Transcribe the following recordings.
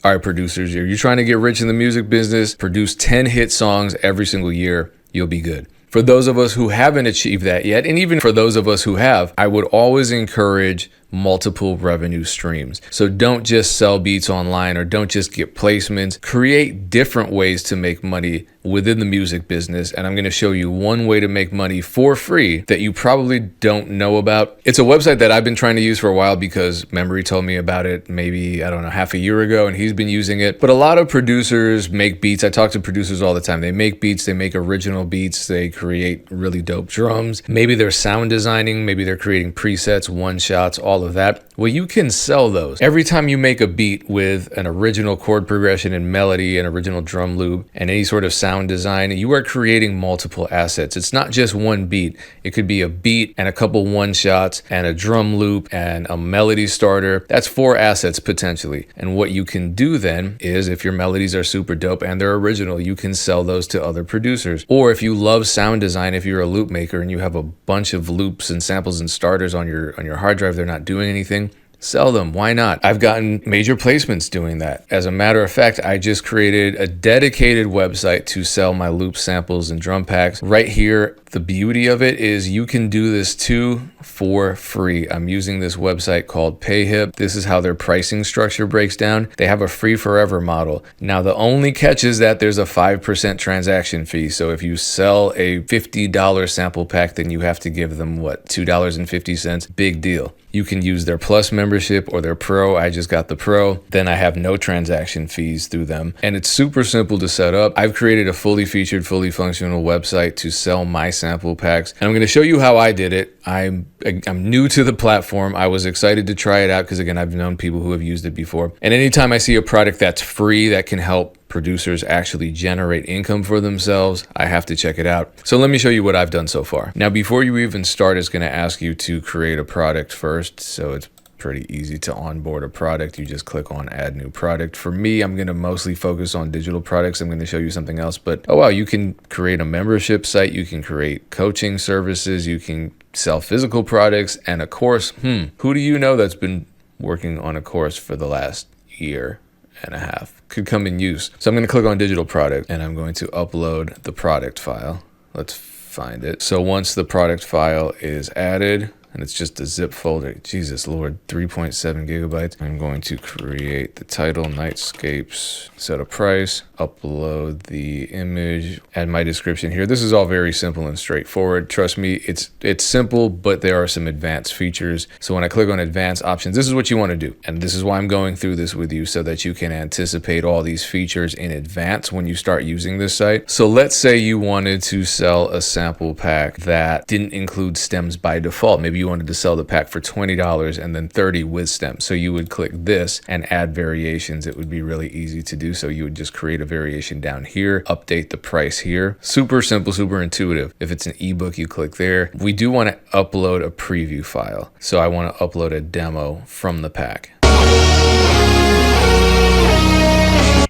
All right, producers, are you trying to get rich in the music business? Produce 10 hit songs every single year. You'll be good. For those of us who haven't achieved that yet, and even for those of us who have, I would always encourage multiple revenue streams. So don't just sell beats online or don't just get placements. Create different ways to make money within the music business. And I'm going to show you one way to make money for free that you probably don't know about. It's a website that I've been trying to use for a while because Memory told me about it maybe, I don't know, half a year ago, and he's been using it. But a lot of producers make beats. I talk to producers all the time. They make beats, they make original beats, they create really dope drums. Maybe they're sound designing, maybe they're creating presets, one-shots, all of that. Well, you can sell those. Every time you make a beat with an original chord progression and melody, an original drum loop, and any sort of sound design, you are creating multiple assets. It's not just one beat. It could be a beat and a couple one-shots and a drum loop and a melody starter. That's 4 assets potentially. And what you can do then is, if your melodies are super dope and they're original, you can sell those to other producers. Or if you love sound design, if you're a loop maker and you have a bunch of loops and samples and starters on your hard drive, they're not doing anything, sell them. Why not? I've gotten major placements doing that. As a matter of fact, I just created a dedicated website to sell my loop samples and drum packs. Right here, the beauty of it is you can do this too for free. I'm using this website called PayHip. This is how their pricing structure breaks down. They have a free forever model. Now, the only catch is that there's a 5% transaction fee. So if you sell a $50 sample pack, then you have to give them, what, $2.50? Big deal. You can use their Plus membership or their Pro. I just got the Pro. Then I have no transaction fees through them. And it's super simple to set up. I've created a fully featured, fully functional website to sell my sample packs. And I'm going to show you how I did it. I'm new to the platform. I was excited to try it out because, again, I've known people who have used it before. And anytime I see a product that's free that can help producers actually generate income for themselves, I have to check it out. So let me show you what I've done so far. Now, before you even start, it's going to ask you to create a product first. So it's pretty easy to onboard a product. You just click on add new product. For me, I'm going to mostly focus on digital products. I'm going to show you something else, but oh wow, you can create a membership site. You can create coaching services. You can sell physical products and a course. Who do you know that's been working on a course for the last year and a half? Could come in use. So I'm going to click on digital product and I'm going to upload the product file. Let's find it. So once the product file is added, and it's just a zip folder, Jesus Lord, 3.7 gigabytes. I'm going to create the title, Nightscapes, set a price, upload the image, add my description here. This is all very simple and straightforward. Trust me, it's simple, but there are some advanced features. So when I click on advanced options, this is what you want to do. And this is why I'm going through this with you, so that you can anticipate all these features in advance when you start using this site. So let's say you wanted to sell a sample pack that didn't include stems by default. Maybe you wanted to sell the pack for $20 and then $30 with stems. So you would click this and add variations. It would be really easy to do. So you would just create a variation down here, update the price here. Super simple, super intuitive. If it's an ebook, you click there. We do want to upload a preview file. So I want to upload a demo from the pack.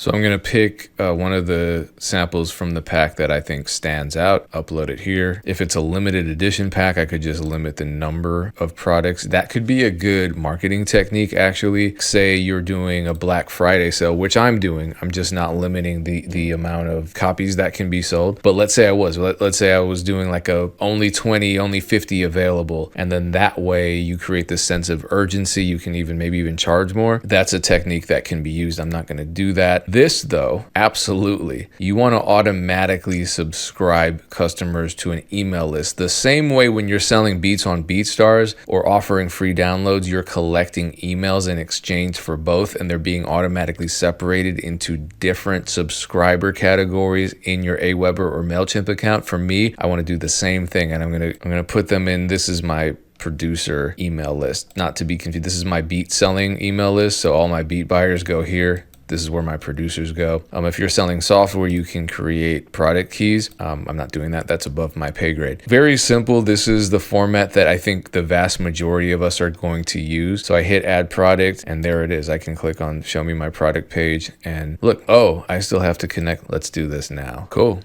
So I'm going to pick one of the samples from the pack that I think stands out, upload it here. If it's a limited edition pack, I could just limit the number of products. That could be a good marketing technique, actually. Say you're doing a Black Friday sale, which I'm doing. I'm just not limiting the amount of copies that can be sold. But let's say I was. Let's say I was doing like a only 20, only 50 available. And then that way you create this sense of urgency. You can maybe even charge more. That's a technique that can be used. I'm not going to do that. This, though, absolutely. You want to automatically subscribe customers to an email list. The same way when you're selling beats on BeatStars or offering free downloads, you're collecting emails in exchange for both, and they're being automatically separated into different subscriber categories in your Aweber or MailChimp account. For me, I want to do the same thing, and I'm gonna put them in. This is my producer email list. Not to be confused, this is my beat selling email list. So all my beat buyers go here. This is where my producers go. If you're selling software, you can create product keys. I'm not doing that. That's above my pay grade. Very simple. This is the format that I think the vast majority of us are going to use. So I hit add product and there it is. I can click on show me my product page and look, oh, I still have to connect. Let's do this now. Cool.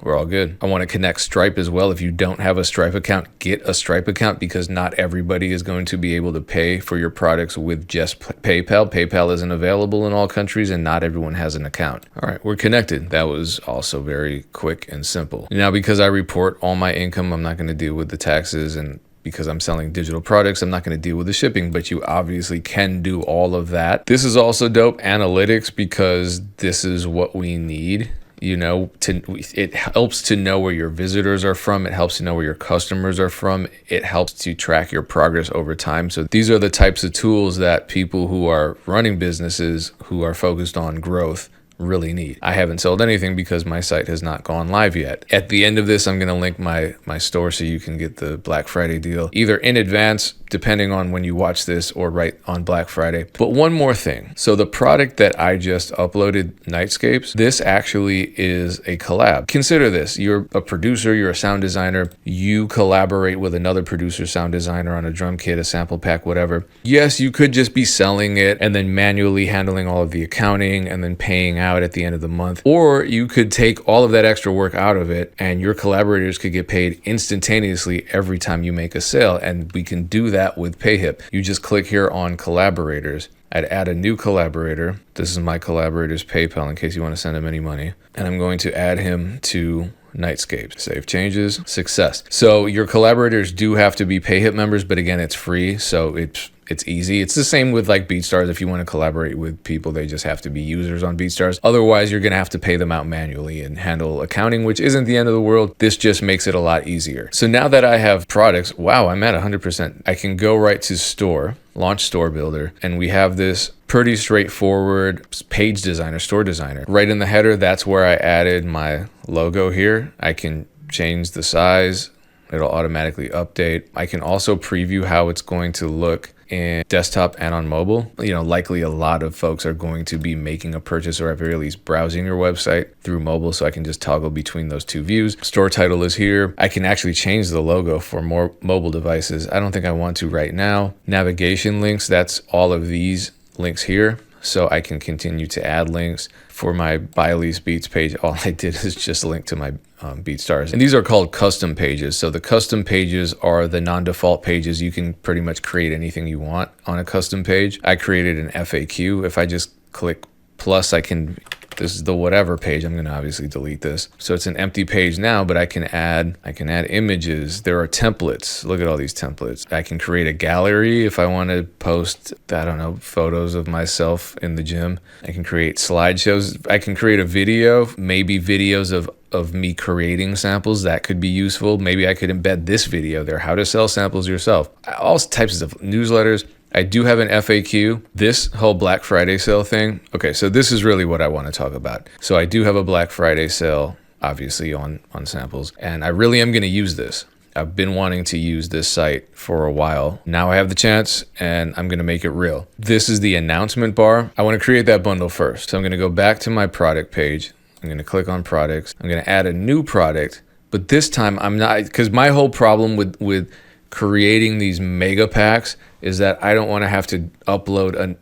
We're all good. I want to connect Stripe as well. If you don't have a Stripe account, get a Stripe account, because not everybody is going to be able to pay for your products with just PayPal. PayPal isn't available in all countries, and not everyone has an account. All right, we're connected. That was also very quick and simple. Now, because I report all my income, I'm not going to deal with the taxes, and because I'm selling digital products, I'm not going to deal with the shipping, but you obviously can do all of that. This is also dope, analytics, because this is what we need. It helps to know where your visitors are from. It helps to know where your customers are from. It helps to track your progress over time. So these are the types of tools that people who are running businesses who are focused on growth really need. I haven't sold anything because my site has not gone live yet. At the end of this, I'm going to link my store so you can get the Black Friday deal either in advance, depending on when you watch this, or right on Black Friday. But one more thing. So the product that I just uploaded, Nightscapes, this actually is a collab. Consider this. You're a producer, you're a sound designer, you collaborate with another producer, sound designer on a drum kit, a sample pack, whatever. Yes, you could just be selling it and then manually handling all of the accounting and then paying out at the end of the month. Or you could take all of that extra work out of it and your collaborators could get paid instantaneously every time you make a sale. And we can do that with PayHip. You just click here on collaborators. I'd add a new collaborator. This is my collaborator's PayPal in case you want to send him any money. And I'm going to add him to Nightscapes. Save changes, success. So your collaborators do have to be PayHip members, but again, it's free. So it's easy. It's the same with like BeatStars. If you want to collaborate with people, they just have to be users on BeatStars. Otherwise, you're going to have to pay them out manually and handle accounting, which isn't the end of the world. This just makes it a lot easier. So now that I have products, wow, I'm at 100%. I can go right to store, launch store builder, and we have this pretty straightforward page designer, store designer. Right in the header, that's where I added my logo here. I can change the size. It'll automatically update. I can also preview how it's going to look in desktop and on mobile. Likely a lot of folks are going to be making a purchase, or at very least browsing your website through mobile, so I can just toggle between those two views. Store title is here. I can actually change the logo for more mobile devices. I don't think I want to right now. Navigation links, that's all of these links here. So I can continue to add links. For my Buy Lease Beats page, all I did is just link to my BeatStars. And these are called custom pages. So the custom pages are the non-default pages. You can pretty much create anything you want on a custom page. I created an FAQ. If I just click plus, this is the whatever page. I'm going to obviously delete this. So it's an empty page now, but I can add images. There are templates. Look at all these templates. I can create a gallery if I want to post, photos of myself in the gym. I can create slideshows. I can create a video, maybe videos of me creating samples. That could be useful. Maybe I could embed this video there, how to sell samples yourself. All types of newsletters. I do have an FAQ. This whole Black Friday sale thing. Okay, so this is really what I want to talk about. So I do have a Black Friday sale, obviously on samples, and I really am going to use this. I've been wanting to use this site for a while. Now I have the chance, and I'm going to make it real. This is the announcement bar. I want to create that bundle first. So I'm going to go back to my product page. I'm going to click on products. I'm going to add a new product, but this time I'm not, because my whole problem with creating these mega packs is that I don't want to have to upload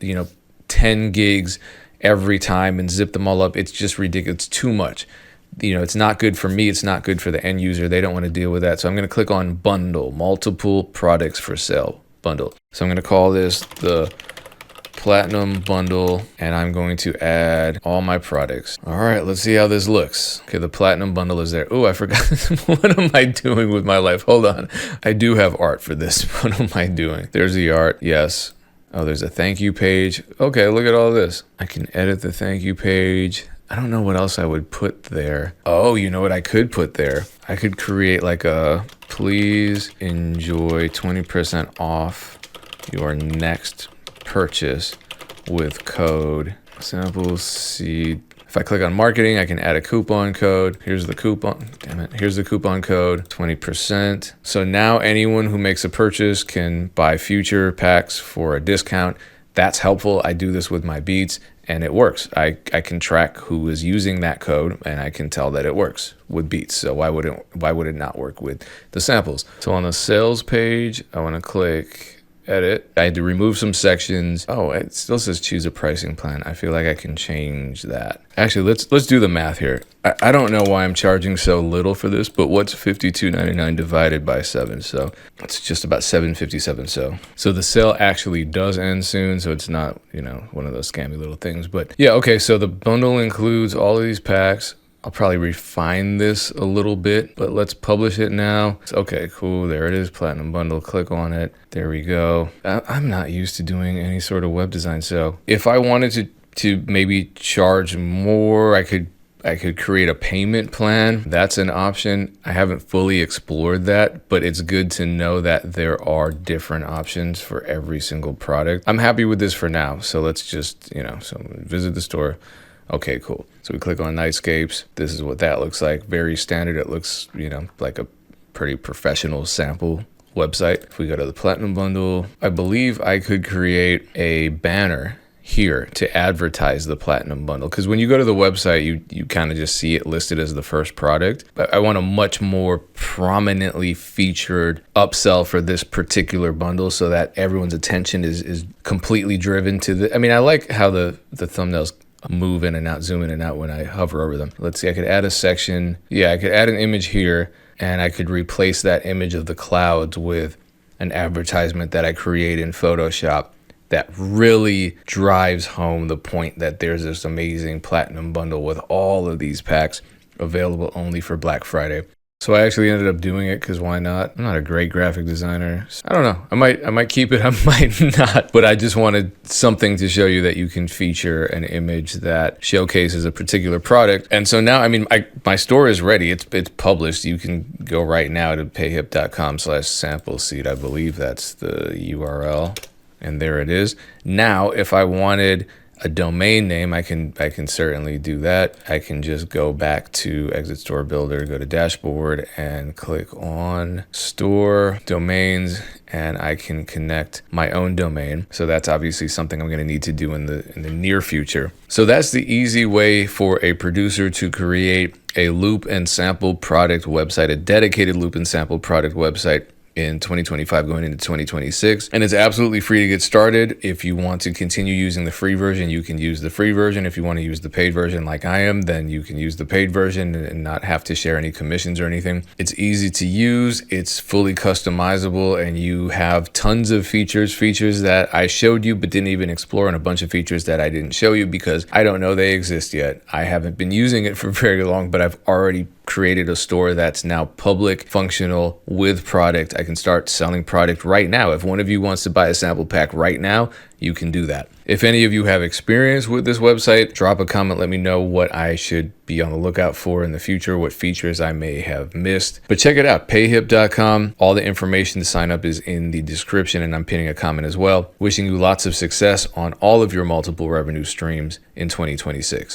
10 gigs every time and zip them all up. It's just ridiculous. It's too much. It's not good for me. It's not good for the end user. They don't want to deal with that. So I'm going to click on bundle, multiple products for sale, bundle. So I'm going to call this the Platinum Bundle, and I'm going to add all my products. All right, let's see how this looks. Okay, the Platinum Bundle is there. Oh, I forgot. What am I doing with my life? Hold on. I do have art for this. What am I doing? There's the art. Yes. Oh, there's a thank you page. Okay, look at all this. I can edit the thank you page. I don't know what else I would put there. Oh, you know what I could put there? I could create like a please enjoy 20% off your next purchase with code sample seed. If I click on marketing, I can add a coupon code. Here's the coupon. Damn it. Here's the coupon code, 20%. So now anyone who makes a purchase can buy future packs for a discount. That's helpful. I do this with my beats and it works. I can track who is using that code and I can tell that it works with beats. So why would it not work with the samples? So on the sales page, I want to click edit. I had to remove some sections. Oh, it still says choose a pricing plan. I feel like I can change that. Actually, let's do the math here. I don't know why I'm charging so little for this, but what's $52.99 divided by 7? So it's just about $7.57. So the sale actually does end soon, so it's not, one of those scammy little things. But yeah, okay, so the bundle includes all of these packs. I'll probably refine this a little bit, but let's publish it now. Okay, cool. There it is, Platinum Bundle. Click on it. There we go. I'm not used to doing any sort of web design, so if I wanted to maybe charge more, I could create a payment plan. That's an option. I haven't fully explored that, but it's good to know that there are different options for every single product. I'm happy with this for now. So let's just, so visit the store. Okay, cool. So we click on Nightscapes. This is what that looks like. Very standard. It looks, like a pretty professional sample website. If we go to the Platinum Bundle, I believe I could create a banner here to advertise the Platinum Bundle, because when you go to the website, you kind of just see it listed as the first product. But I want a much more prominently featured upsell for this particular bundle so that everyone's attention is completely driven to the. I mean, I like how the thumbnails move in and out, zoom in and out when I hover over them. Let's see, I could add a section. Yeah, I could add an image here, and I could replace that image of the clouds with an advertisement that I create in Photoshop that really drives home the point that there's this amazing Platinum Bundle with all of these packs available only for Black Friday. So I actually ended up doing it because why not? I'm not a great graphic designer. I don't know. I might keep it. I might not. But I just wanted something to show you that you can feature an image that showcases a particular product. And so now, my store is ready. It's published. You can go right now to payhip.com/sample seed. I believe that's the URL. And there it is. Now, if I wanted a domain name, I can certainly do that. I can just go back to Exit Store Builder, go to Dashboard, and click on Store Domains, and I can connect my own domain. So that's obviously something I'm going to need to do in the near future. So that's the easy way for a producer to create a loop and sample product website, a dedicated loop and sample product website in 2025 going into 2026. And it's absolutely free to get started. If you want to continue using the free version, you can use the free version. If you want to use the paid version like I am, then you can use the paid version and not have to share any commissions or anything. It's easy to use, it's fully customizable, and you have tons of features that I showed you but didn't even explore, and a bunch of features that I didn't show you because I don't know they exist yet. I haven't been using it for very long, but I've already created a store that's now public, functional, with product. I can start selling product right now. If one of you wants to buy a sample pack right now, you can do that. If any of you have experience with this website, drop a comment. Let me know what I should be on the lookout for in the future, what features I may have missed. But check it out, payhip.com. All the information to sign up is in the description, and I'm pinning a comment as well. Wishing you lots of success on all of your multiple revenue streams in 2026.